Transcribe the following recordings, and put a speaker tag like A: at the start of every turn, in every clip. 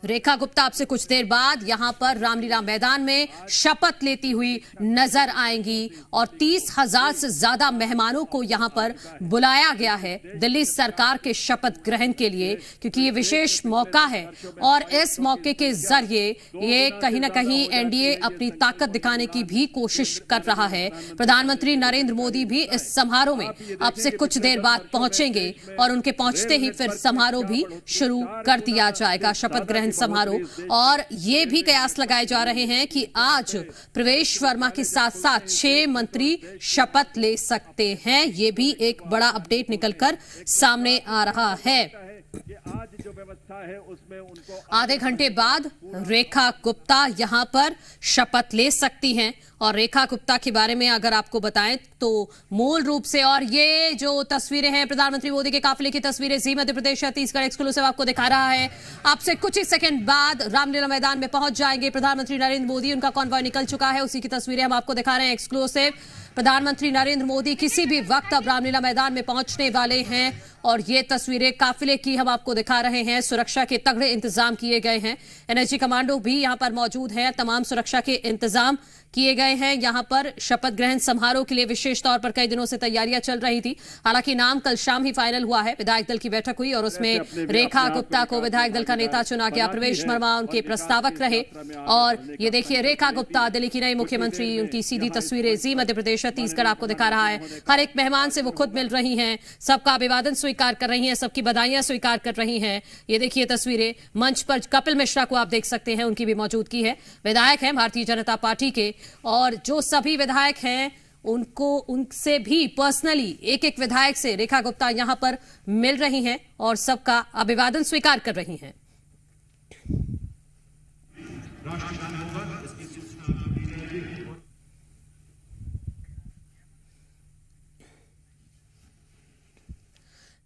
A: रेखा गुप्ता आपसे कुछ देर बाद यहां पर रामलीला मैदान में शपथ लेती हुई नजर आएंगी और 30,000 से ज्यादा मेहमानों को यहां पर बुलाया गया है दिल्ली सरकार के शपथ ग्रहण के लिए, क्योंकि ये विशेष मौका है और इस मौके के जरिए ये कहीं ना कहीं एनडीए अपनी ताकत दिखाने की भी कोशिश कर रहा है। प्रधानमंत्री नरेंद्र मोदी भी इस समारोह में अब से कुछ देर बाद पहुंचेंगे और उनके पहुंचते ही फिर समारोह भी शुरू कर दिया जाएगा, शपथ ग्रहण समारोह। और ये भी कयास लगाए जा रहे हैं कि आज प्रवेश वर्मा के साथ साथ 6 मंत्री शपथ ले सकते हैं। ये भी एक बड़ा अपडेट निकलकर सामने आ रहा है।
B: आज जो व्यवस्था है उसमें उनको
A: आधे घंटे बाद रेखा गुप्ता यहां पर शपथ ले सकती हैं। और रेखा गुप्ता के बारे में अगर आपको बताएं तो मूल रूप से, और ये जो तस्वीरें हैं प्रधानमंत्री मोदी के काफिले की तस्वीरें, जी मध्य प्रदेश छत्तीसगढ़ एक्सक्लूसिव आपको दिखा रहा है। आपसे कुछ ही सेकंड बाद रामलीला मैदान में पहुंच जाएंगे प्रधानमंत्री नरेंद्र मोदी, उनका कॉन्वॉय निकल चुका है, उसी की तस्वीरें हम आपको दिखा रहे हैं एक्सक्लूसिव। प्रधानमंत्री नरेंद्र मोदी किसी भी वक्त अब रामलीला मैदान में पहुंचने वाले हैं और ये तस्वीरें काफिले की हम आपको दिखा रहे हैं। सुरक्षा के तगड़े इंतजाम किए गए हैं, एनएसजी कमांडो भी यहां पर मौजूद हैं, तमाम सुरक्षा के इंतजाम किए गए हैं। यहां पर शपथ ग्रहण समारोह के लिए विशेष तौर पर कई दिनों से तैयारियां चल रही थी। हालांकि नाम कल शाम ही फाइनल हुआ है, विधायक दल की बैठक हुई और उसमें रेखा गुप्ता को विधायक दल का नेता चुना गया। प्रवेश वर्मा उनके प्रस्तावक रहे और ये देखिए रेखा गुप्ता दिल्ली की नई मुख्यमंत्री, उनकी सीधी तस्वीरें जी मध्य प्रदेश छत्तीसगढ़ आपको दिखा रहा है। हर एक मेहमान से वो खुद मिल रही हैं, सबका अभिवादन स्वीकार कर रही हैं, सबकी बधाइयां स्वीकार कर रही हैं। ये देखिए तस्वीरें, मंच पर कपिल मिश्रा को आप देख सकते हैं, उनकी भी मौजूदगी है। विधायक हैं भारतीय जनता पार्टी के और जो सभी विधायक हैं उनसे भी पर्सनली एक एक विधायक से रेखा गुप्ता यहां पर मिल रही हैं और सबका अभिवादन स्वीकार कर रही हैं।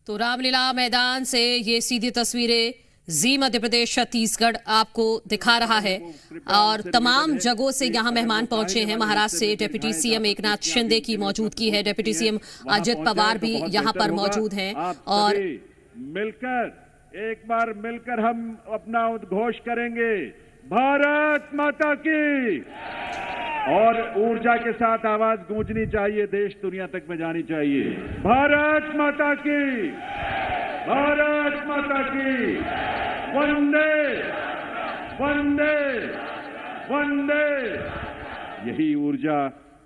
A: तो रामलीला मैदान से ये सीधी तस्वीरें जी मध्य प्रदेश छत्तीसगढ़ आपको दिखा रहा है और तमाम जगहों से यहां मेहमान पहुंचे हैं। महाराष्ट्र से डिप्टी सीएम एकनाथ शिंदे की मौजूदगी है, डिप्टी सीएम अजित पवार भी यहां पर मौजूद हैं और
B: मिलकर एक बार मिलकर हम अपना उद्घोष करेंगे, भारत माता की, और ऊर्जा के साथ आवाज गूंजनी चाहिए, देश दुनिया तक में जानी चाहिए, भारत माता की, भारत माता की, वंदे वंदे वंदे। यही ऊर्जा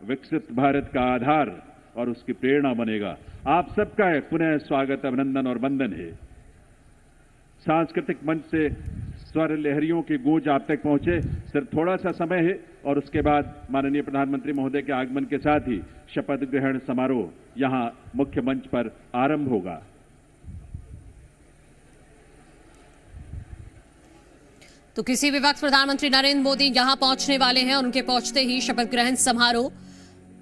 B: विकसित भारत का आधार और उसकी प्रेरणा बनेगा। आप सबका है पुनः स्वागत, अभिनंदन और वंदन है। सांस्कृतिक मंच से स्वर लहरियों की गूंज आप तक पहुंचे, सिर्फ थोड़ा सा समय है और उसके बाद माननीय प्रधानमंत्री महोदय के आगमन के साथ ही शपथ ग्रहण समारोह यहां मुख्य मंच पर आरंभ होगा।
A: तो किसी भी वक्त प्रधानमंत्री नरेंद्र मोदी यहां पहुंचने वाले हैं और उनके पहुंचते ही शपथ ग्रहण समारोह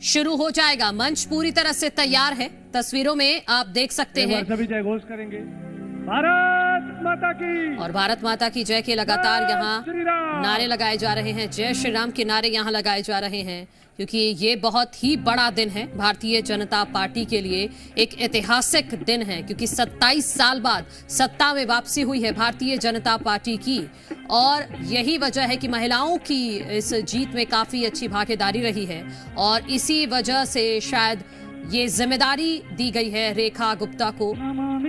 A: शुरू हो जाएगा। मंच पूरी तरह से तैयार है, तस्वीरों में आप देख सकते हैं।
B: सभी जय घोष करेंगे, भारत माता की,
A: और भारत माता की जय के लगातार यहाँ नारे लगाए जा रहे हैं, जय श्री राम के नारे यहाँ लगाए जा रहे हैं, क्योंकि ये बहुत ही बड़ा दिन है भारतीय जनता पार्टी के लिए, एक ऐतिहासिक दिन है, क्योंकि 27 साल बाद सत्ता में वापसी हुई है भारतीय जनता पार्टी की और यही वजह है कि महिलाओं की इस जीत में काफी अच्छी भागीदारी रही है और इसी वजह से शायद ये जिम्मेदारी दी गई है रेखा गुप्ता को,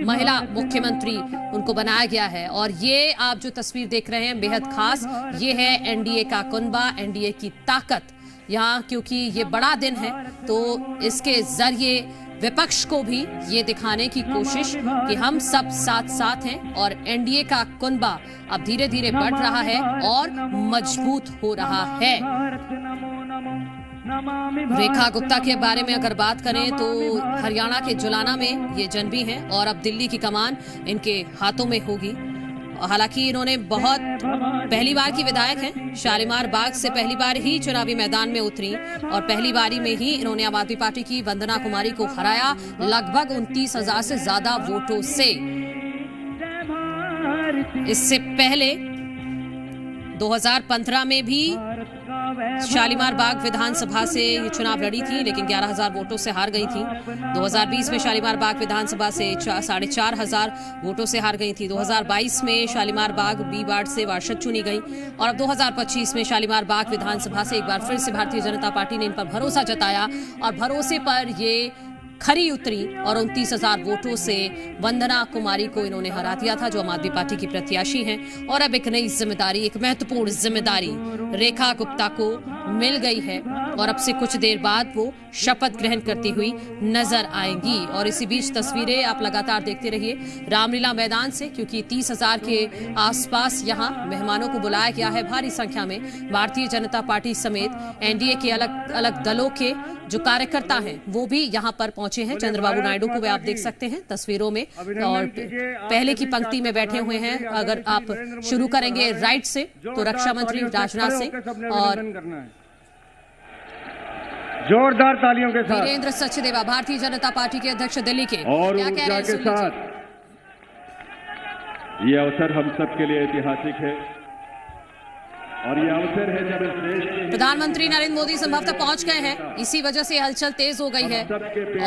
A: महिला मुख्यमंत्री उनको बनाया गया है। और ये आप जो तस्वीर देख रहे हैं बेहद खास, ये है एनडीए का कुनबा, एनडीए की ताकत यहाँ, क्योंकि ये बड़ा दिन है तो इसके जरिए विपक्ष को भी ये दिखाने की कोशिश कि हम सब साथ साथ हैं और एनडीए का कुनबा अब धीरे धीरे बढ़ रहा है और मजबूत हो रहा है। रेखा गुप्ता के बारे में अगर बात करें तो हरियाणा के जुलाना में ये जन्मी हैं और अब दिल्ली की कमान इनके हाथों में होगी। हालांकि इन्होंने बहुत पहली बार की विधायक हैं, शालीमार बाग से पहली बार ही चुनावी मैदान में उतरी और पहली बारी में ही इन्होंने आम आदमी पार्टी की वंदना कुमारी को हराया लगभग 29,000 से ज्यादा वोटों से। इससे पहले 2015 में भी शालीमार बाग विधानसभा से ये चुनाव लड़ी थी, लेकिन 11,000 वोटों से हार गई थी। 2020 में शालीमार बाग विधानसभा से 4,500 वोटों से हार गई थी। 2022 में शालीमार बाग बी वार्ड से पार्षद चुनी गई और अब 2025 में शालीमार बाग विधानसभा से एक बार फिर से भारतीय जनता पार्टी ने इन पर भरोसा जताया और भरोसे पर ये खरी उतरी और 29,000 वोटों से वंदना कुमारी को इन्होंने हरा दिया था, जो आम आदमी पार्टी की प्रत्याशी हैं। और अब एक नई जिम्मेदारी, एक महत्वपूर्ण जिम्मेदारी रेखा गुप्ता को मिल गई है और अब से कुछ देर बाद वो शपथ ग्रहण करती हुई नजर आएंगी। और इसी बीच तस्वीरें आप लगातार देखते रहिए रामलीला मैदान से, क्योंकि 30,000 के आसपास यहाँ मेहमानों को बुलाया गया है। भारी संख्या में भारतीय जनता पार्टी समेत एनडीए के अलग अलग दलों के जो कार्यकर्ता हैं वो भी यहाँ पर पहुंचे हैं। चंद्रबाबू नायडू को वे आप देख सकते हैं तस्वीरों में और पहले की पंक्ति में बैठे हुए हैं। अगर आप शुरू करेंगे राइट से तो रक्षा मंत्री राजनाथ सिंह और
B: जोरदार तालियों के साथ
A: वीरेंद्र सचदेवा, भारतीय जनता पार्टी के अध्यक्ष दिल्ली के,
B: और
A: क्या कह रहे हैं
B: के साथ ये अवसर हम सबके लिए ऐतिहासिक है और ये अवसर है जब इस देश के
A: प्रधानमंत्री नरेंद्र मोदी संभवतः पहुंच गए हैं, इसी वजह से हलचल तेज हो गई है।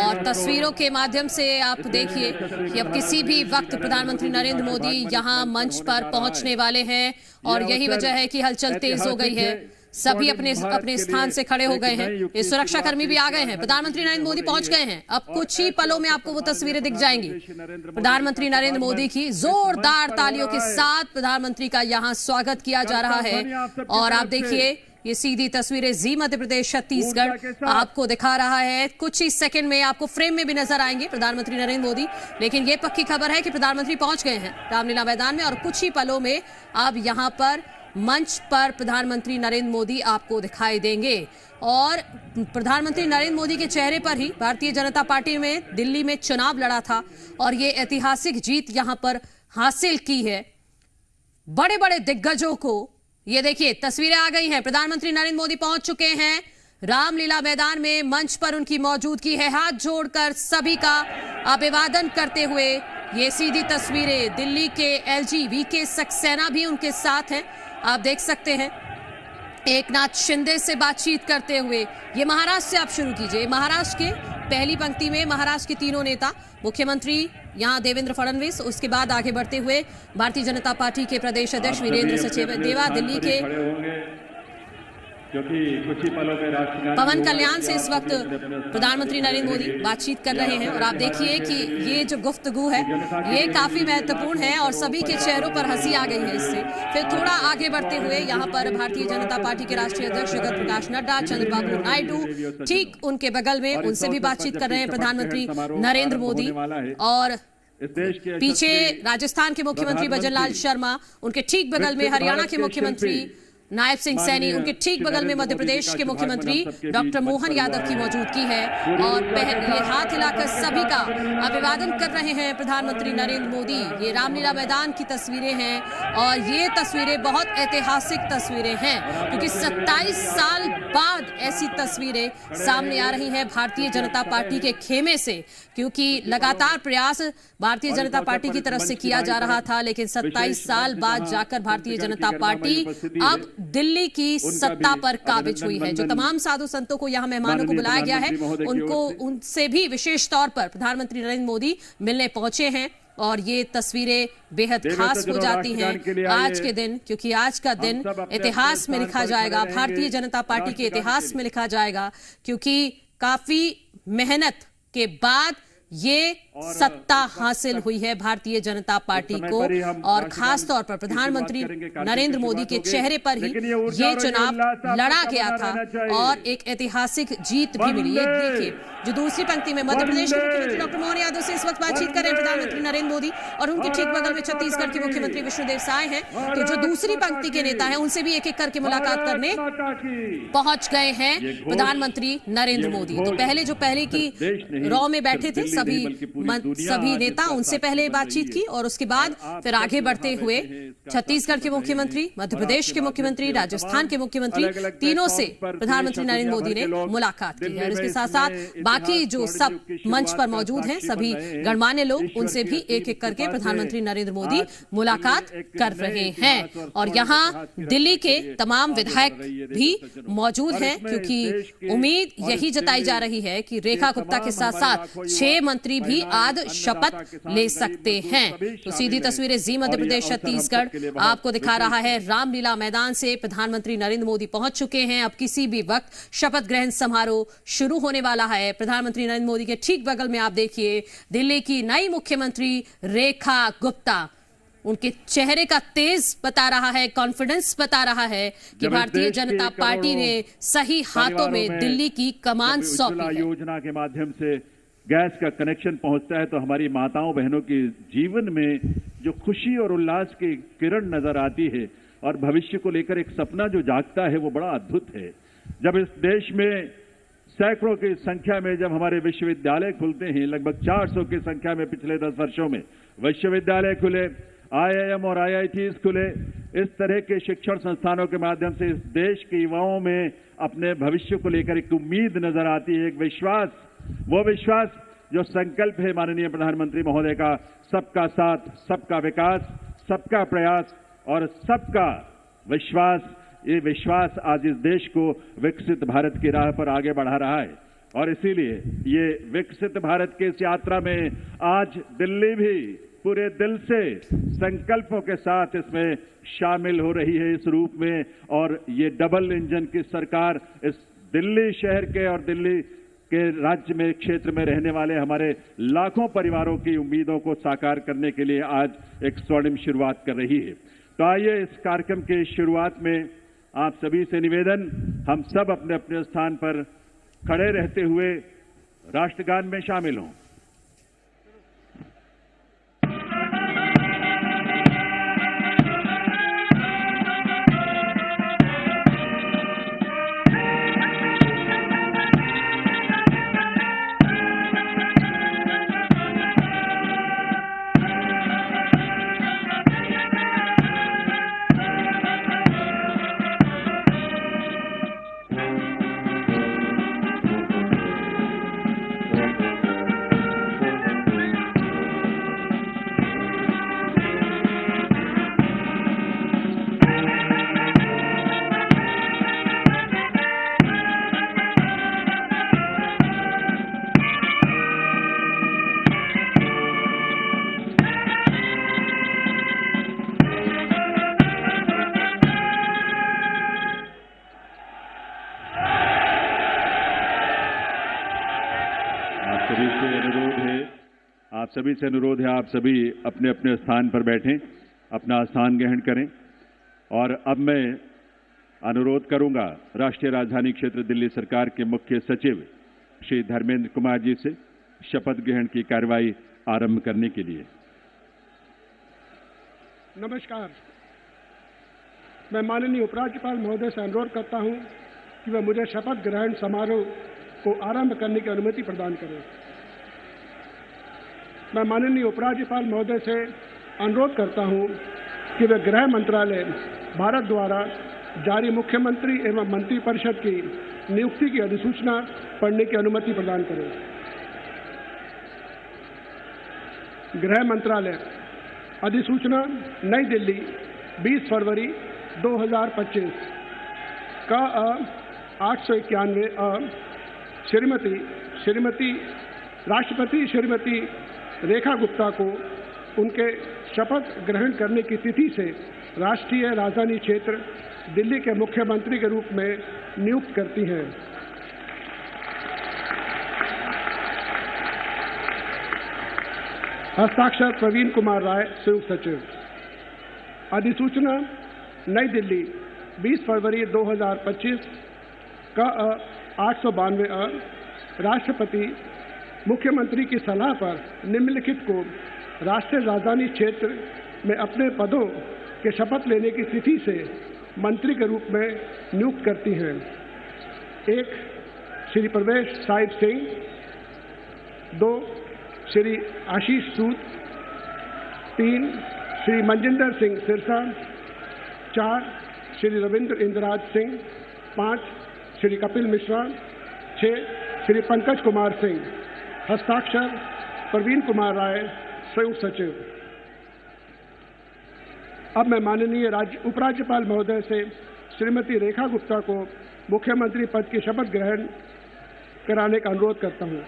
A: और तस्वीरों के माध्यम से आप देखिए कि अब किसी भी वक्त प्रधानमंत्री नरेंद्र मोदी यहां मंच पर पहुंचने वाले हैं और यही वजह है कि हलचल तेज हो गई है। सभी अपने अपने स्थान से खड़े हो गए हैं, ये सुरक्षाकर्मी भी आ गए हैं। प्रधानमंत्री नरेंद्र मोदी पहुंच गए हैं। अब कुछ ही पलों में आपको वो तस्वीरें दिख जाएंगी। प्रधानमंत्री नरेंद्र मोदी की जोरदार तालियों के साथ प्रधानमंत्री का यहां स्वागत किया जा रहा है। और आप देखिए ये सीधी तस्वीरें जी मध्य प्रदेश छत्तीसगढ़ आपको दिखा रहा है। कुछ ही सेकंड में आपको फ्रेम में भी नजर आएंगे प्रधानमंत्री नरेंद्र मोदी, लेकिन ये पक्की खबर है कि प्रधानमंत्री पहुंच गए हैं रामलीला मैदान में और कुछ ही पलों में अब यहां पर मंच पर प्रधानमंत्री नरेंद्र मोदी आपको दिखाई देंगे। और प्रधानमंत्री नरेंद्र मोदी के चेहरे पर ही भारतीय जनता पार्टी में दिल्ली में चुनाव लड़ा था और ये ऐतिहासिक जीत यहां पर हासिल की है। बड़े बड़े दिग्गजों को ये देखिए तस्वीरें आ गई हैं, प्रधानमंत्री नरेंद्र मोदी पहुंच चुके हैं रामलीला मैदान में। मंच पर उनकी मौजूदगी है, हाथ जोड़कर सभी का अभिवादन करते हुए ये सीधी तस्वीरें। दिल्ली के एलजी वीके सक्सेना भी उनके साथ हैं, आप देख सकते हैं एकनाथ शिंदे से बातचीत करते हुए। ये महाराष्ट्र से आप शुरू कीजिए, महाराष्ट्र के पहली पंक्ति में महाराष्ट्र के तीनों नेता, मुख्यमंत्री यहां देवेंद्र फडणवीस, उसके बाद आगे बढ़ते हुए भारतीय जनता पार्टी के प्रदेश अध्यक्ष वीरेंद्र सचदेवा, दिल्ली के पवन कल्याण से इस वक्त प्रधानमंत्री नरेंद्र मोदी बातचीत कर रहे हैं। और आप देखिए कि ये जो गुफ्तगू है ये काफी महत्वपूर्ण है और सभी के चेहरों पर हंसी आ गई है इससे। फिर थोड़ा आगे बढ़ते हुए यहाँ पर भारतीय जनता पार्टी के राष्ट्रीय अध्यक्ष जगत प्रकाश नड्डा, चंद्रबाबू नायडू ठीक उनके बगल में, उनसे भी बातचीत कर रहे हैं प्रधानमंत्री नरेंद्र मोदी। और पीछे राजस्थान के मुख्यमंत्री भजनलाल शर्मा, उनके ठीक बगल में हरियाणा के मुख्यमंत्री नायब सिंह सैनी, उनके ठीक बगल में मध्य प्रदेश के मुख्यमंत्री डॉक्टर मोहन यादव की मौजूदगी है। और ये हाथ हिलाकर सभी का अभिवादन कर रहे हैं प्रधानमंत्री नरेंद्र मोदी। ये रामलीला मैदान की तस्वीरें हैं और ये तस्वीरें बहुत ऐतिहासिक तस्वीरें हैं क्योंकि 27 साल बाद ऐसी तस्वीरें सामने आ रही हैं भारतीय जनता पार्टी के खेमे से, क्योंकि लगातार प्रयास भारतीय जनता पार्टी की तरफ से किया जा रहा था, लेकिन 27 साल बाद जाकर भारतीय जनता पार्टी अब दिल्ली की सत्ता पर काबिज हुई है। जो तमाम साधु संतों को यहाँ मेहमानों को बुलाया गया है उनको, उनसे भी विशेष तौर पर प्रधानमंत्री नरेंद्र मोदी मिलने पहुंचे हैं और ये तस्वीरें बेहद खास हो जाती हैं आज के दिन, क्योंकि आज का दिन इतिहास में लिखा जाएगा, भारतीय जनता पार्टी के इतिहास में लिखा जाएगा, क्योंकि काफी मेहनत के बाद ये सत्ता हासिल हुई है भारतीय जनता पार्टी को। और खास तौर पर प्रधानमंत्री नरेंद्र मोदी के चेहरे पर ही ये चुनाव लड़ा गया था और एक ऐतिहासिक जीत भी मिली। ये देखिए जो दूसरी पंक्ति में मध्य प्रदेश के मुख्यमंत्री डॉक्टर मोहन यादव से इस वक्त बातचीत कर रहे हैं प्रधानमंत्री नरेंद्र मोदी और उनके ठीक बगल में छत्तीसगढ़ के मुख्यमंत्री विष्णुदेव साय हैं। तो जो दूसरी पंक्ति के नेता हैं उनसे भी एक एक करके मुलाकात करने पहुंच गए हैं प्रधानमंत्री नरेंद्र मोदी। तो पहले जो पहले की रॉ में बैठे थे सभी सभी नेता उनसे पहले बातचीत की और उसके बाद फिर आगे बढ़ते हुए छत्तीसगढ़ के मुख्यमंत्री, मध्य प्रदेश के मुख्यमंत्री, राजस्थान के मुख्यमंत्री, तीनों से प्रधानमंत्री नरेंद्र मोदी ने मुलाकात की है। और इसके साथ साथ बाकी जो सब मंच पर मौजूद हैं सभी गणमान्य लोग, उनसे भी एक एक करके प्रधानमंत्री नरेंद्र मोदी मुलाकात कर रहे हैं। और यहाँ दिल्ली के तमाम विधायक भी मौजूद हैं, क्योंकि उम्मीद यही जताई जा रही है कि रेखा गुप्ता के साथ साथ 6 मंत्री भी आज शपथ ले सकते हैं। तो सीधी तस्वीरें जी मध्य प्रदेश छत्तीसगढ़ आपको दिखा रहा है। रामलीला मैदान से प्रधानमंत्री नरेंद्र मोदी पहुंच चुके हैं। अब किसी भी वक्त शपथ ग्रहण समारोह शुरू होने वाला है। प्रधानमंत्री नरेंद्र मोदी के ठीक बगल में आप देखिए दिल्ली की नई मुख्यमंत्री रेखा गुप्ता। उनके चेहरे का तेज बता रहा है, कॉन्फिडेंस बता रहा है कि भारतीय जनता पार्टी ने सही हाथों में दिल्ली की कमान सौंपी है।
B: योजना के माध्यम से गैस का कनेक्शन पहुंचता है तो हमारी माताओं बहनों के जीवन में जो खुशी और उल्लास की किरण नजर आती है और भविष्य को लेकर एक सपना जो जागता है वो बड़ा अद्भुत है। जब इस देश में सैकड़ों की संख्या में जब हमारे विश्वविद्यालय खुलते हैं, लगभग 400 की संख्या में पिछले 10 वर्षों में विश्वविद्यालय खुले, IIM और IITs खुले, इस तरह के शिक्षण संस्थानों के माध्यम से इस देश के युवाओं में अपने भविष्य को लेकर एक उम्मीद नजर आती है, एक विश्वास, वो विश्वास जो संकल्प है माननीय प्रधानमंत्री महोदय का, सबका साथ, सबका विकास, सबका प्रयास और सबका विश्वास। ये विश्वास आज इस देश को विकसित भारत की राह पर आगे बढ़ा रहा है और इसीलिए ये विकसित भारत की इस यात्रा में आज दिल्ली भी पूरे दिल से संकल्पों के साथ इसमें शामिल हो रही है इस रूप में। और ये डबल इंजन की सरकार इस दिल्ली शहर के और दिल्ली के राज्य में क्षेत्र में रहने वाले हमारे लाखों परिवारों की उम्मीदों को साकार करने के लिए आज एक स्वर्णिम शुरुआत कर रही है। तो आइए इस कार्यक्रम के शुरुआत में आप सभी से निवेदन, हम सब अपने अपने स्थान पर खड़े रहते हुए राष्ट्रगान में शामिल हों। सभी से अनुरोध है, आप सभी अपने अपने स्थान पर बैठें, अपना स्थान ग्रहण करें। और अब मैं अनुरोध करूंगा राष्ट्रीय राजधानी क्षेत्र दिल्ली सरकार के मुख्य सचिव श्री धर्मेंद्र कुमार जी से शपथ ग्रहण की कार्रवाई आरंभ करने के लिए।
C: नमस्कार, मैं माननीय उपराज्यपाल महोदय से अनुरोध करता हूं कि वह मुझे शपथ ग्रहण समारोह को आरंभ करने की अनुमति प्रदान करें। मैं माननीय उपराज्यपाल महोदय से अनुरोध करता हूं कि वे गृह मंत्रालय भारत द्वारा जारी मुख्यमंत्री एवं मंत्रिपरिषद की नियुक्ति की अधिसूचना पढ़ने की अनुमति प्रदान करें। गृह मंत्रालय अधिसूचना नई दिल्ली 20 फरवरी 2025 का 891 श्रीमती राष्ट्रपति श्रीमती रेखा गुप्ता को उनके शपथ ग्रहण करने की तिथि से राष्ट्रीय राजधानी क्षेत्र दिल्ली के मुख्यमंत्री के रूप में नियुक्त करती हैं। हस्ताक्षर प्रवीण कुमार राय, संयुक्त सचिव। अधिसूचना नई दिल्ली 20 फरवरी 2025 का 892 राष्ट्रपति मुख्यमंत्री की सलाह पर निम्नलिखित को राष्ट्रीय राजधानी क्षेत्र में अपने पदों के शपथ लेने की तिथि से मंत्री के रूप में नियुक्त करती हैं। 1 श्री प्रवेश साहिब सिंह, 2 श्री आशीष सूद, 3 श्री मनजिंदर सिंह सिरसा, 4 श्री रविंद्र इंद्राज सिंह, 5 श्री कपिल मिश्रा, 6 श्री पंकज कुमार सिंह। हस्ताक्षर प्रवीण कुमार राय, संयुक्त सचिव। अब मैं माननीय उपराज्यपाल महोदय से श्रीमती रेखा गुप्ता को मुख्यमंत्री पद की शपथ ग्रहण कराने का अनुरोध करता हूं।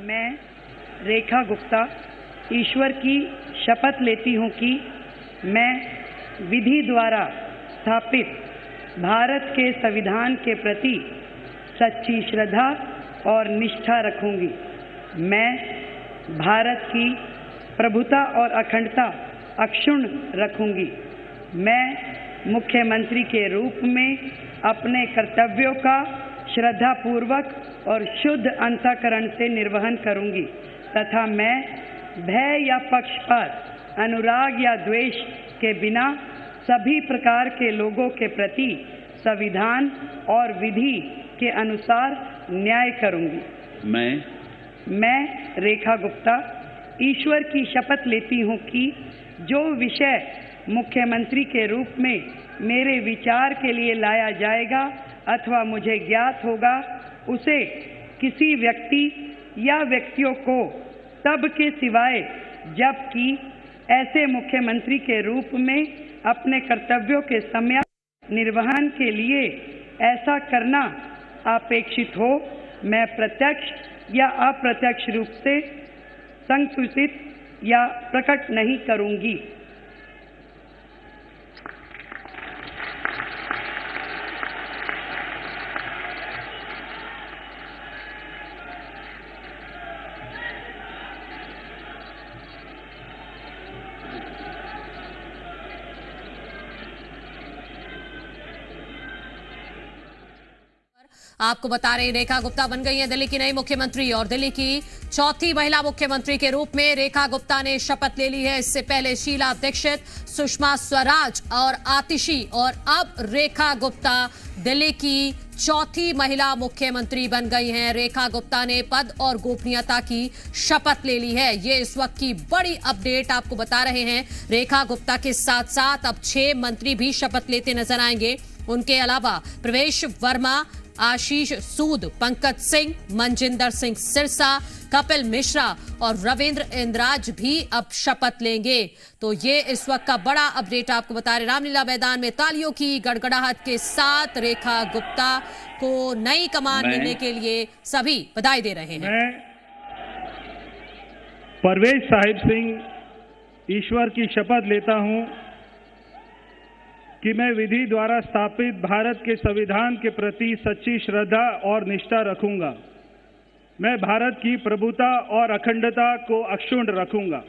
D: मैं रेखा गुप्ता ईश्वर की शपथ लेती हूँ कि मैं विधि द्वारा स्थापित भारत के संविधान के प्रति सच्ची श्रद्धा और निष्ठा रखूंगी। मैं भारत की प्रभुता और अखंडता अक्षुण्ण रखूंगी। मैं मुख्यमंत्री के रूप में अपने कर्तव्यों का श्रद्धापूर्वक और शुद्ध अंतःकरण से निर्वहन करूंगी तथा मैं भय या पक्षपात, अनुराग या द्वेष के बिना सभी प्रकार के लोगों के प्रति संविधान और विधि के अनुसार न्याय करूंगी। मैं रेखा गुप्ता ईश्वर की शपथ लेती हूँ कि जो विषय मुख्यमंत्री के रूप में मेरे विचार के लिए लाया जाएगा अथवा मुझे ज्ञात होगा, उसे किसी व्यक्ति या व्यक्तियों को तब के सिवाय जबकि ऐसे मुख्यमंत्री के रूप में अपने कर्तव्यों के सम्यक निर्वहन के लिए ऐसा करना अपेक्षित हो, मैं प्रत्यक्ष या अप्रत्यक्ष रूप से संसूचित या प्रकट नहीं करूंगी।
A: आपको बता रहे रेखा गुप्ता बन गई है दिल्ली की नई मुख्यमंत्री और दिल्ली की चौथी महिला मुख्यमंत्री के रूप में रेखा गुप्ता ने शपथ ले ली है। इससे पहले शीला दीक्षित, सुषमा स्वराज और आतिशी, और अब रेखा गुप्ता दिल्ली की चौथी महिला मुख्यमंत्री बन गई हैं। रेखा गुप्ता ने पद और गोपनीयता की शपथ ले ली है। ये इस वक्त की बड़ी अपडेट आपको बता रहे हैं। रेखा गुप्ता के साथ साथ अब 6 मंत्री भी शपथ लेते नजर आएंगे। उनके अलावा प्रवेश वर्मा, आशीष सूद, पंकज सिंह, मनजिंदर सिंह सिरसा, कपिल मिश्रा और रविंद्र इंद्राज भी अब शपथ लेंगे। तो ये इस वक्त का बड़ा अपडेट आपको बता रहे। रामलीला मैदान में तालियों की गड़गड़ाहट के साथ रेखा गुप्ता को नई कमान मिलने के लिए सभी बधाई दे रहे हैं।
B: मैं परवेज साहिब सिंह ईश्वर की शपथ लेता हूं कि मैं विधि द्वारा स्थापित भारत के संविधान के प्रति सच्ची श्रद्धा और निष्ठा रखूंगा। मैं भारत की प्रभुता और अखंडता को अक्षुण्ण रखूंगा।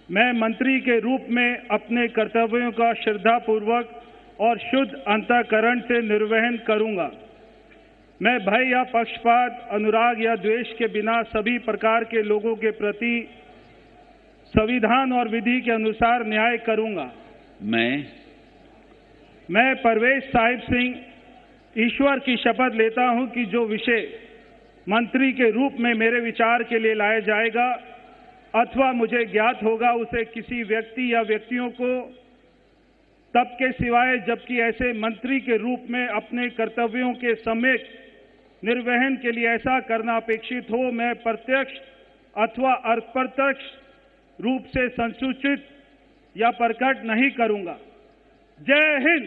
B: मैं मंत्री के रूप में अपने कर्तव्यों का श्रद्धापूर्वक और शुद्ध अंतःकरण से निर्वहन करूंगा। मैं भय या पक्षपात, अनुराग या द्वेष के बिना सभी प्रकार के लोगों के प्रति संविधान और विधि के अनुसार न्याय करूंगा। मैं परवेज साहिब सिंह ईश्वर की शपथ लेता हूं कि जो विषय मंत्री के रूप में मेरे विचार के लिए लाया जाएगा अथवा मुझे ज्ञात होगा, उसे किसी व्यक्ति या व्यक्तियों को तब के सिवाय जबकि ऐसे मंत्री के रूप में अपने कर्तव्यों के सम्यक निर्वहन के लिए ऐसा करना अपेक्षित हो, मैं प्रत्यक्ष अथवा अप्रत्यक्ष रूप से संसूचित या प्रकट नहीं करूंगा। जय हिंद।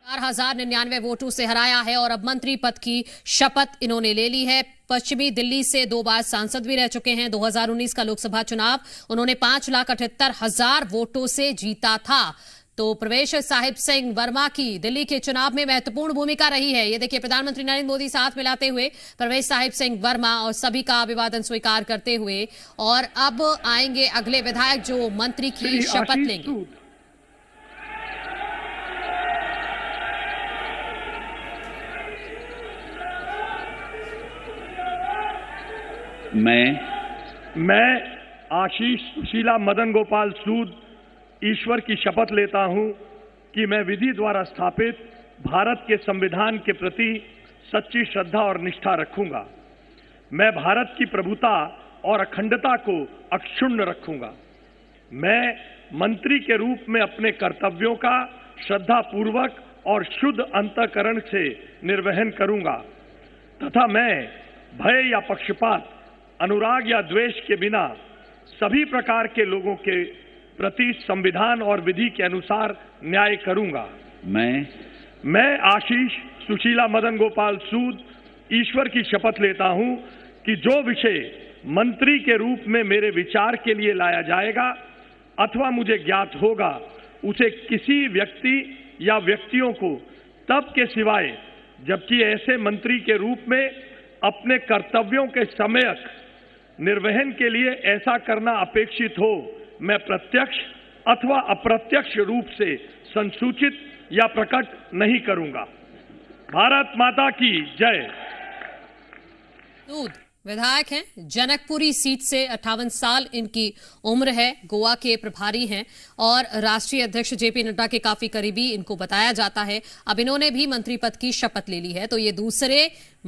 A: 4099 वोटों से हराया है और अब मंत्री पद की शपथ इन्होंने ले ली है। पश्चिमी दिल्ली से 2 बार सांसद भी रह चुके हैं। 2019 का लोकसभा चुनाव उन्होंने 5,78,000 वोटों से जीता था। तो प्रवेश साहिब सिंह वर्मा की दिल्ली के चुनाव में महत्वपूर्ण भूमिका रही है। ये देखिए, प्रधानमंत्री नरेंद्र मोदी साथ मिलाते हुए प्रवेश साहिब सिंह वर्मा और सभी का अभिवादन स्वीकार करते हुए। और अब आएंगे अगले विधायक जो मंत्री की शपथ लेंगे।
E: मैं आशीष सुशीला मदन गोपाल सूद ईश्वर की शपथ लेता हूं कि मैं विधि द्वारा स्थापित भारत के संविधान के प्रति सच्ची श्रद्धा और निष्ठा रखूंगा। मैं भारत की प्रभुता और अखंडता को अक्षुण्ण रखूंगा। मैं मंत्री के रूप में अपने कर्तव्यों का श्रद्धापूर्वक और शुद्ध अंतःकरण से निर्वहन करूंगा तथा मैं भय या पक्षपात, अनुराग या द्वेष के बिना सभी प्रकार के लोगों के प्रति संविधान और विधि के अनुसार न्याय करूंगा। मैं आशीष सुशीला मदन गोपाल सूद ईश्वर की शपथ लेता हूं कि जो विषय मंत्री के रूप में मेरे विचार के लिए लाया जाएगा अथवा मुझे ज्ञात होगा, उसे किसी व्यक्ति या व्यक्तियों को तब के सिवाय जबकि ऐसे मंत्री के रूप में अपने कर्तव्यों के सम्यक निर्वहन के लिए ऐसा करना अपेक्षित हो, मैं प्रत्यक्ष अथवा अप्रत्यक्ष रूप से संसूचित या प्रकट नहीं करूंगा। भारत माता की जय।
A: सूद विधायक हैं, जनकपुरी सीट से 58 साल इनकी उम्र है, गोवा के प्रभारी हैं और राष्ट्रीय अध्यक्ष जेपी नड्डा के काफी करीबी इनको बताया जाता है। अब इन्होंने भी मंत्री पद की शपथ ले ली है, तो ये दूसरे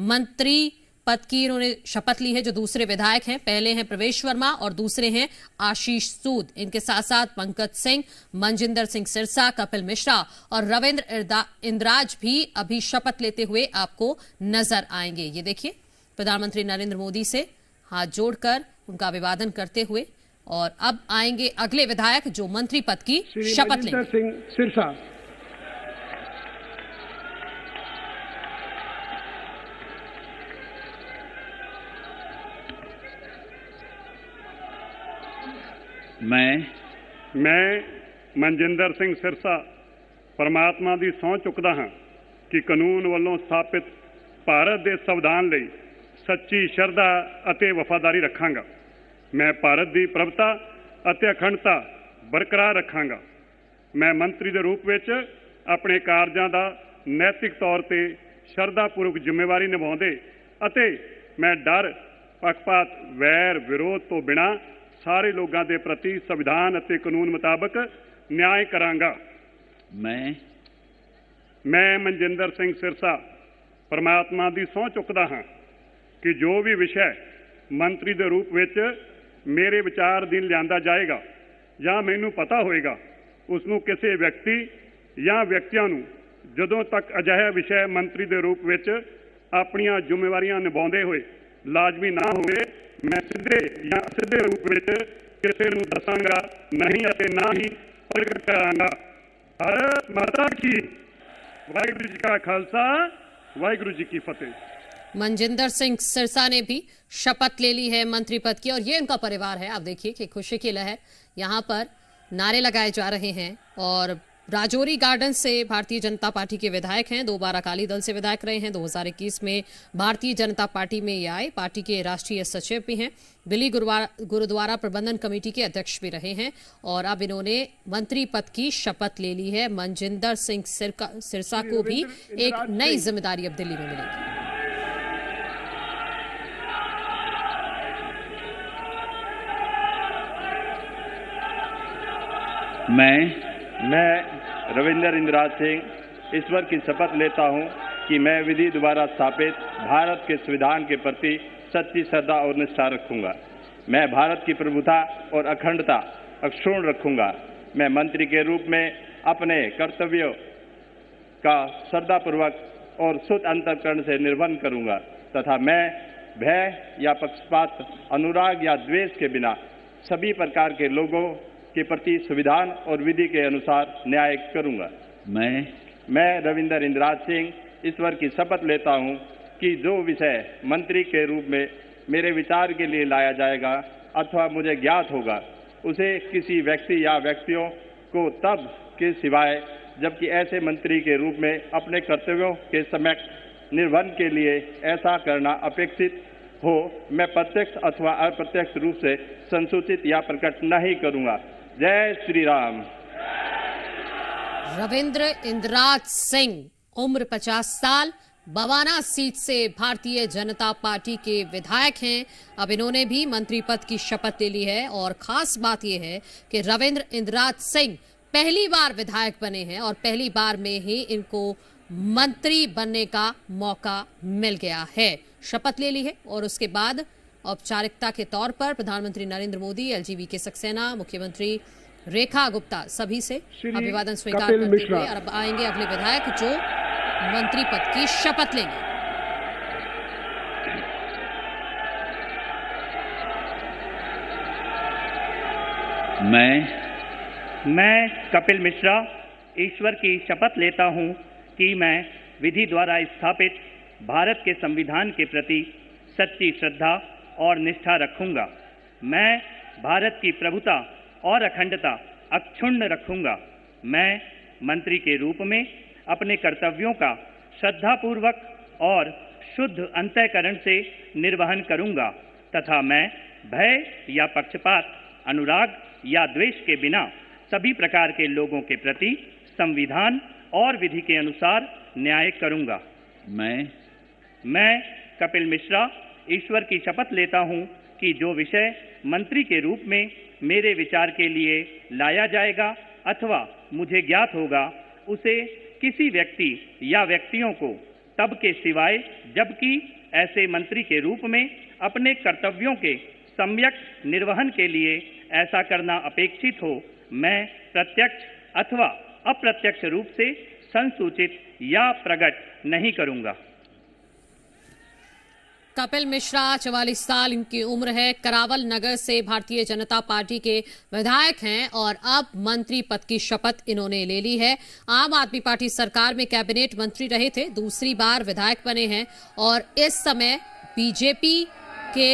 A: मंत्री पद की इन्होंने शपथ ली है जो दूसरे विधायक हैं। पहले हैं प्रवेश वर्मा और दूसरे हैं आशीष सूद। इनके साथ साथ पंकज सिंह, मनजिंदर सिंह सिरसा, कपिल मिश्रा और रविंद्र इंद्राज भी अभी शपथ लेते हुए आपको नजर आएंगे। ये देखिए प्रधानमंत्री नरेंद्र मोदी से हाथ जोड़कर उनका अभिवादन करते हुए, और अब आएंगे अगले विधायक जो मंत्री पद की शपथ लेंगे।
C: सिंह सिरसा।
F: मैं मनजिंदर सिंह सिरसा परमात्मा ਦੀ ਸਹੁੰ ਚੁੱਕਦਾ ਹਾਂ ਕਿ ਕਾਨੂੰਨ ਵੱਲੋਂ ਸਥਾਪਿਤ ਭਾਰਤ ਦੇ ਸੰਵਿਧਾਨ ਲਈ ਸੱਚੀ ਸ਼ਰਧਾ ਅਤੇ ਵਫਾਦਾਰੀ ਰੱਖਾਂਗਾ। ਮੈਂ ਭਾਰਤ ਦੀ ਪ੍ਰਭੁਤਾ ਅਤੇ ਅਖੰਡਤਾ ਬਰਕਰਾਰ ਰੱਖਾਂਗਾ। ਮੈਂ ਮੰਤਰੀ ਦੇ ਰੂਪ ਵਿੱਚ ਆਪਣੇ ਕਾਰਜਾਂ ਦਾ ਨੈਤਿਕ ਤੌਰ ਤੇ ਸ਼ਰਧਾਪੂਰਵਕ ਜ਼ਿੰਮੇਵਾਰੀ ਨਿਭਾਉਂਦੇ ਅਤੇ ਮੈਂ ਡਰ, ਪੱਖਪਾਤ, ਵੈਰ, ਵਿਰੋਧ ਤੋਂ ਬਿਨਾਂ ਸਾਰੇ ਲੋਕਾਂ ਦੇ ਪ੍ਰਤੀ ਸੰਵਿਧਾਨ ਅਤੇ ਕਾਨੂੰਨ ਮੁਤਾਬਕ ਨਿਆਂ ਕਰਾਂਗਾ। ਮੈਂ ਮਨਜਿੰਦਰ ਸਿੰਘ ਸਿਰਸਾ ਪਰਮਾਤਮਾ ਦੀ ਸਹੁੰ ਚੁੱਕਦਾ ਹਾਂ ਕਿ ਜੋ ਵੀ ਵਿਸ਼ਾ ਮੰਤਰੀ ਦੇ ਰੂਪ ਵਿੱਚ ਮੇਰੇ ਵਿਚਾਰ ਅਧੀਨ ਲਿਆਂਦਾ ਜਾਏਗਾ ਜਾਂ ਮੈਨੂੰ ਪਤਾ ਹੋਏਗਾ, ਉਸ ਨੂੰ ਕਿਸੇ ਵਿਅਕਤੀ ਜਾਂ ਵਿਅਕਤੀਆਂ ਨੂੰ ਜਦੋਂ ਤੱਕ ਅਜਿਹਾ ਵਿਸ਼ਾ ਮੰਤਰੀ ਦੇ ਰੂਪ ਵਿੱਚ ਆਪਣੀਆਂ ਜ਼ਿੰਮੇਵਾਰੀਆਂ ਨਿਭਾਉਂਦੇ ਹੋਏ ਲਾਜ਼ਮੀ ਨਾ ਹੋਵੇ, मैं सीधे या सीधे रूप में किसी को दसांगा नहीं अते ना ही प्रकट करांगा। भारत माता की। वाहिगुरु जी का खालसा, वाहिगुरु जी की फतेह।
A: मनजिंदर सिंह सिरसा ने भी शपथ ले ली है मंत्री पद की और ये उनका परिवार है। आप देखिए कि खुशी की लहर, यहाँ पर नारे लगाए जा रहे हैं। और राजौरी गार्डन से भारतीय जनता पार्टी के विधायक हैं, 2 बार अकाली दल से विधायक रहे हैं। 2021 में भारतीय जनता पार्टी में ये आए। पार्टी के राष्ट्रीय सचिव भी हैं, दिल्ली गुरुद्वारा प्रबंधन कमेटी के अध्यक्ष भी रहे हैं और अब इन्होंने मंत्री पद की शपथ ले ली है। मनजिंदर सिंह सिरसा को भी एक नई जिम्मेदारी अब दिल्ली में मिलेगी।
G: मैं रविंद्र इंद्राज सिंह ईश्वर की शपथ लेता हूं कि मैं विधि द्वारा स्थापित भारत के संविधान के प्रति सच्ची श्रद्धा और निष्ठा रखूंगा। मैं भारत की प्रभुता और अखंडता अक्षुण्ण रखूंगा। मैं मंत्री के रूप में अपने कर्तव्यों का श्रद्धापूर्वक और शुद्ध अंतःकरण से निर्वहन करूंगा तथा मैं भय या पक्षपात, अनुराग या द्वेष के बिना सभी प्रकार के लोगों के प्रति संविधान और विधि के अनुसार न्याय करूंगा। मैं रविंद्र इंद्राज सिंह ईश्वर की शपथ लेता हूं कि जो विषय मंत्री के रूप में मेरे विचार के लिए लाया जाएगा अथवा मुझे ज्ञात होगा, उसे किसी व्यक्ति या व्यक्तियों को तब के सिवाय जबकि ऐसे मंत्री के रूप में अपने कर्तव्यों के सम्यक निर्वहन के लिए ऐसा करना अपेक्षित हो, मैं प्रत्यक्ष अथवा अप्रत्यक्ष रूप से संसूचित या प्रकट नहीं करूंगा। जय श्री राम।
A: रविंद्र इंद्राज सिंह, उम्र 50 साल, बवाना सीट से भारतीय जनता पार्टी के विधायक हैं। अब इन्होंने भी मंत्री पद की शपथ ले ली है और खास बात यह है कि रविंद्र इंद्राज सिंह पहली बार विधायक बने हैं और पहली बार में ही इनको मंत्री बनने का मौका मिल गया है। शपथ ले ली है और उसके बाद औपचारिकता के तौर पर प्रधानमंत्री नरेंद्र मोदी, एलजीबी के सक्सेना, मुख्यमंत्री रेखा गुप्ता सभी से अभिवादन स्वीकार करते हुए और अब आएंगे अगले विधायक जो मंत्री पद की शपथ लेंगे।
H: मैं कपिल मिश्रा ईश्वर की शपथ लेता हूं कि मैं विधि द्वारा स्थापित भारत के संविधान के प्रति सच्ची श्रद्धा और निष्ठा रखूंगा। मैं भारत की प्रभुता और अखंडता अक्षुण्ण रखूंगा। मैं मंत्री के रूप में अपने कर्तव्यों का श्रद्धापूर्वक और शुद्ध अंतःकरण से निर्वहन करूंगा तथा मैं भय या पक्षपात, अनुराग या द्वेष के बिना सभी प्रकार के लोगों के प्रति संविधान और विधि के अनुसार न्याय करूंगा। मैं कपिल मिश्रा ईश्वर की शपथ लेता हूं कि जो विषय मंत्री के रूप में मेरे विचार के लिए लाया जाएगा अथवा मुझे ज्ञात होगा उसे किसी व्यक्ति या व्यक्तियों को तब के सिवाय जबकि ऐसे मंत्री के रूप में अपने कर्तव्यों के सम्यक निर्वहन के लिए ऐसा करना अपेक्षित हो, मैं प्रत्यक्ष अथवा अप्रत्यक्ष रूप से संसूचित या प्रकट नहीं करूंगा।
A: कपिल मिश्रा 44 साल इनकी उम्र है, करावल नगर से भारतीय जनता पार्टी के विधायक हैं और अब मंत्री पद की शपथ इन्होंने ले ली है। आम आदमी पार्टी सरकार में कैबिनेट मंत्री रहे थे, दूसरी बार विधायक बने हैं और इस समय बीजेपी के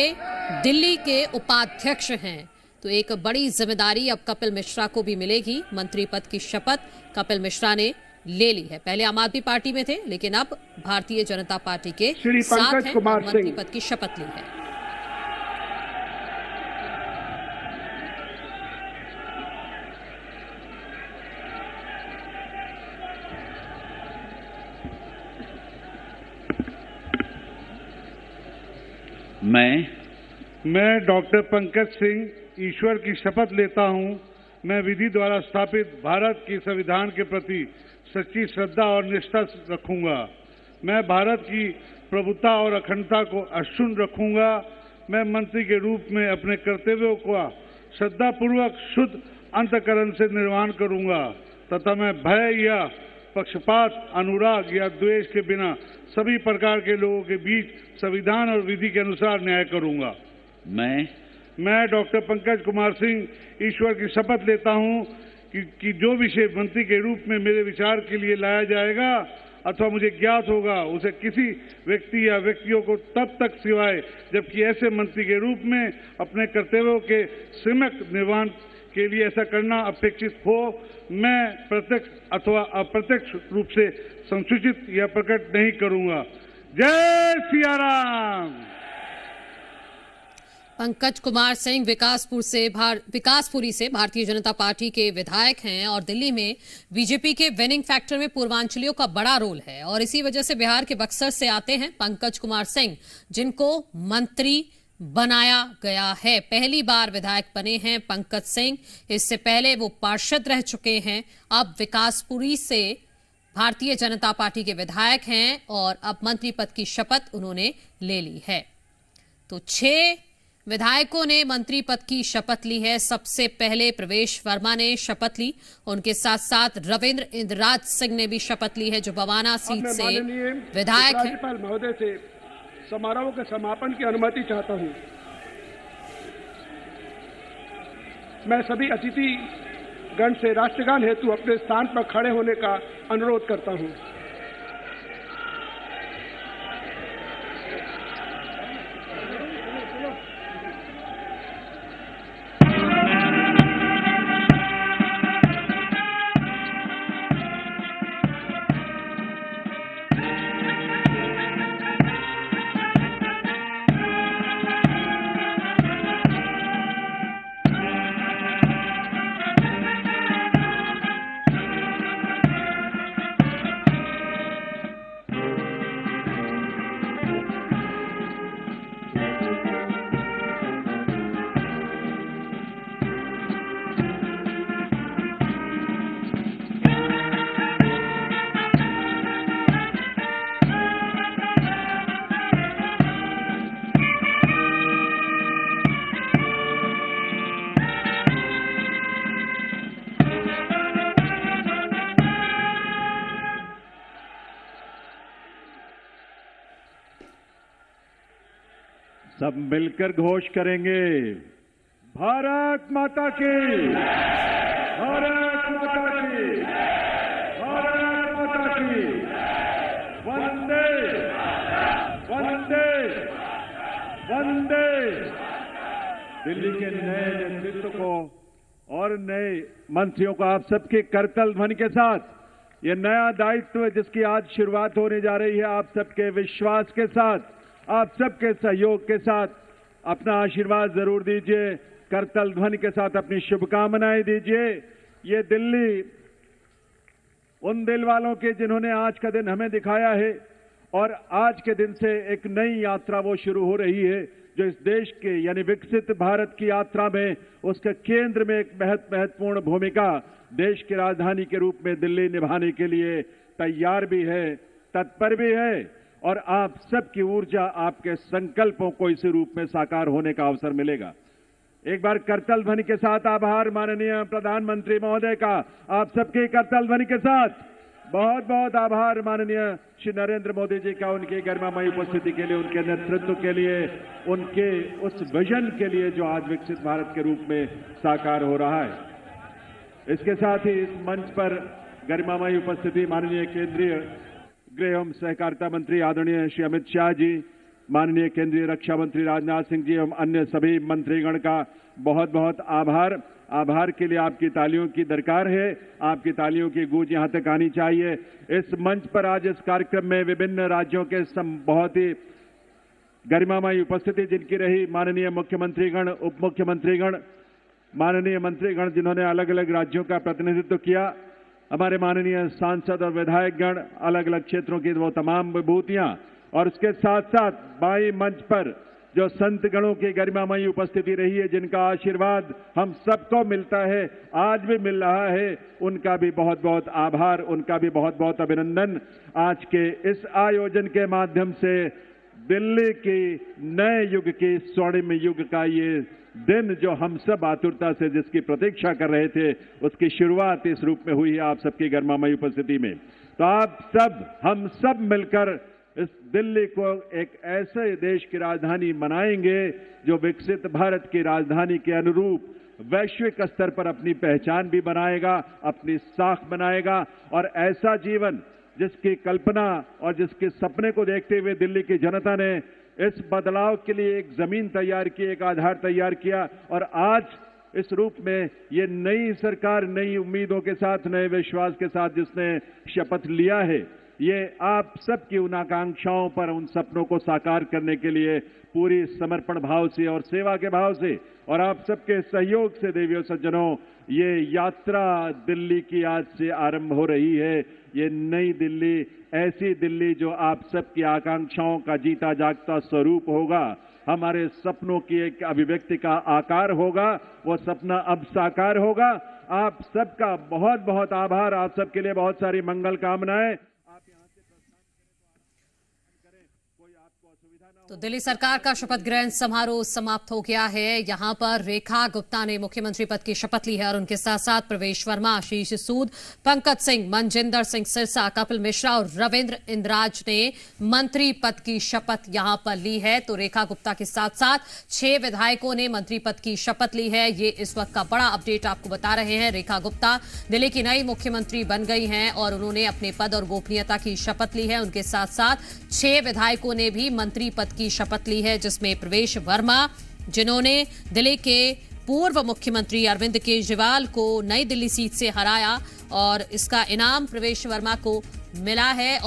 A: दिल्ली के उपाध्यक्ष हैं। तो एक बड़ी जिम्मेदारी अब कपिल मिश्रा को भी मिलेगी। मंत्री पद की शपथ कपिल मिश्रा ने ले ली है। पहले आम आदमी पार्टी में थे लेकिन अब भारतीय जनता पार्टी के साथ हैं और मंत्री पद की शपथ ली है।
B: मैं डॉक्टर पंकज सिंह ईश्वर की शपथ लेता हूं। मैं विधि द्वारा स्थापित भारत के संविधान के प्रति सच्ची श्रद्धा और निष्ठा रखूंगा। मैं भारत की प्रभुता और अखंडता को अक्षुण्ण रखूंगा। मैं मंत्री के रूप में अपने कर्तव्यों का श्रद्धापूर्वक शुद्ध अंतःकरण से निर्वहन करूंगा तथा मैं भय या पक्षपात, अनुराग या द्वेष के बिना सभी प्रकार के लोगों के बीच संविधान और विधि के अनुसार न्याय करूंगा। मैं डॉक्टर पंकज कुमार सिंह ईश्वर की शपथ लेता हूं कि जो विषय मंत्री के रूप में मेरे विचार के लिए लाया जाएगा अथवा मुझे ज्ञात होगा उसे किसी व्यक्ति या व्यक्तियों को तब तक सिवाय जबकि ऐसे मंत्री के रूप में अपने कर्तव्यों के सम्यक निर्वहन के लिए ऐसा करना अपेक्षित हो, मैं प्रत्यक्ष अथवा अप्रत्यक्ष रूप से संसूचित या प्रकट नहीं करूंगा। जय सिया राम।
A: पंकज कुमार सिंह विकासपुरी से भारतीय जनता पार्टी के विधायक हैं और दिल्ली में बीजेपी के विनिंग फैक्टर में पूर्वांचलियों का बड़ा रोल है और इसी वजह से बिहार के बक्सर से आते हैं पंकज कुमार सिंह, जिनको मंत्री बनाया गया है। पहली बार विधायक बने हैं पंकज सिंह, इससे पहले वो पार्षद रह चुके हैं। अब विकासपुरी से भारतीय जनता पार्टी के विधायक हैं और अब मंत्री पद की शपथ उन्होंने ले ली है। तो 6 विधायकों ने मंत्री पद की शपथ ली है। सबसे पहले प्रवेश वर्मा ने शपथ ली, उनके साथ साथ रविंद्र इंद्राज सिंह ने भी शपथ ली है जो बवाना सीट से विधायक हैं।
C: राज्यपाल महोदय से समारोह के समापन की अनुमति चाहता हूं। मैं सभी अतिथि गण से राष्ट्रगान हेतु अपने स्थान पर खड़े होने का अनुरोध करता हूं।
B: सब मिलकर घोष करेंगे, भारत माता की, भारत माता की, भारत माता की, वंदे वंदे वंदे। दिल्ली के नए नेतृत्व को और नए मंत्रियों को आप सबके करतल ध्वनि के साथ ये नया दायित्व जिसकी आज शुरुआत होने जा रही है, आप सबके विश्वास के साथ, आप सबके सहयोग के साथ अपना आशीर्वाद जरूर दीजिए, करतल ध्वनि के साथ अपनी शुभकामनाएं दीजिए। ये दिल्ली उन दिल वालों के जिन्होंने आज का दिन हमें दिखाया है और आज के दिन से एक नई यात्रा वो शुरू हो रही है जो इस देश के यानी विकसित भारत की यात्रा में उसके केंद्र में एक महत्वपूर्ण भूमिका देश की राजधानी के रूप में दिल्ली निभाने के लिए तैयार भी है, तत्पर भी है और आप सबकी ऊर्जा, आपके संकल्पों को इसी रूप में साकार होने का अवसर मिलेगा। एक बार करतल ध्वनि के साथ आभार माननीय प्रधानमंत्री महोदय का, आप सबके करतल ध्वनि के साथ बहुत बहुत आभार माननीय श्री नरेंद्र मोदी जी का, उनकी गरिमामयी उपस्थिति के लिए, उनके नेतृत्व के लिए, उनके उस विजन के लिए जो आज विकसित भारत के रूप में साकार हो रहा है। इसके साथ ही इस मंच पर गरिमामयी उपस्थिति माननीय केंद्रीय गृह एवं सहकारिता मंत्री आदरणीय श्री अमित शाह जी, माननीय केंद्रीय रक्षा मंत्री राजनाथ सिंह जी एवं अन्य सभी मंत्रीगण का बहुत बहुत आभार। आभार के लिए आपकी तालियों की दरकार है, आपकी तालियों की गूंज यहां तक आनी चाहिए। इस मंच पर आज इस कार्यक्रम में विभिन्न राज्यों के बहुत ही गरिमामयी उपस्थिति जिनकी रही, माननीय मुख्यमंत्रीगण, उप मुख्यमंत्रीगण, माननीय मंत्रीगण जिन्होंने अलग अलग राज्यों का प्रतिनिधित्व किया, हमारे माननीय सांसद और विधायकगण, अलग अलग क्षेत्रों की वो तमाम विभूतियां, और उसके साथ साथ बाई मंच पर जो संत गणों की गरिमामयी उपस्थिति रही है, जिनका आशीर्वाद हम सबको मिलता है, आज भी मिल रहा है, उनका भी बहुत बहुत आभार, उनका भी बहुत बहुत अभिनंदन। आज के इस आयोजन के माध्यम से दिल्ली की नए युग की स्वर्णिम युग का ये दिन जो हम सब आतुरता से जिसकी प्रतीक्षा कर रहे थे, उसकी शुरुआत इस रूप में हुई है आप सबकी गरिमामयी उपस्थिति में। तो आप सब, हम सब मिलकर इस दिल्ली को एक ऐसे देश की राजधानी बनाएंगे जो विकसित भारत की राजधानी के अनुरूप वैश्विक स्तर पर अपनी पहचान भी बनाएगा, अपनी साख बनाएगा और ऐसा जीवन जिसकी कल्पना और जिसके सपने को देखते हुए दिल्ली की जनता ने इस बदलाव के लिए एक जमीन तैयार की, एक आधार तैयार किया और आज इस रूप में ये नई सरकार नई उम्मीदों के साथ, नए विश्वास के साथ जिसने शपथ लिया है, ये आप सबकी उन आकांक्षाओं पर, उन सपनों को साकार करने के लिए पूरी समर्पण भाव से और सेवा के भाव से और आप सबके सहयोग से देवियों सज्जनों, ये यात्रा दिल्ली की आज से आरंभ हो रही है। ये नई दिल्ली, ऐसी दिल्ली जो आप सबकी आकांक्षाओं का जीता जागता स्वरूप होगा, हमारे सपनों की एक अभिव्यक्ति का आकार होगा, वो सपना अब साकार होगा। आप सबका बहुत बहुत आभार, आप सबके लिए बहुत सारी मंगल कामनाएं।
A: तो दिल्ली सरकार का शपथ ग्रहण समारोह समाप्त हो गया है। यहां पर रेखा गुप्ता ने मुख्यमंत्री पद की शपथ ली है और उनके साथ साथ प्रवेश वर्मा, आशीष सूद, पंकज सिंह, मनजिंदर सिंह सिरसा, कपिल मिश्रा और रविंद्र इंद्राज ने मंत्री पद की शपथ यहां पर ली है। तो रेखा गुप्ता के साथ साथ 6 विधायकों ने मंत्री पद की शपथ ली है। ये इस वक्त का बड़ा अपडेट आपको बता रहे हैं। रेखा गुप्ता दिल्ली की नई मुख्यमंत्री बन गई हैं और उन्होंने अपने पद और गोपनीयता की शपथ ली है। उनके साथ साथ 6 विधायकों ने भी मंत्री पद की शपथ ली है, जिसमें प्रवेश वर्मा, जिन्होंने दिल्ली के पूर्व मुख्यमंत्री अरविंद केजरीवाल को नई दिल्ली सीट से हराया और इसका इनाम प्रवेश वर्मा को मिला है।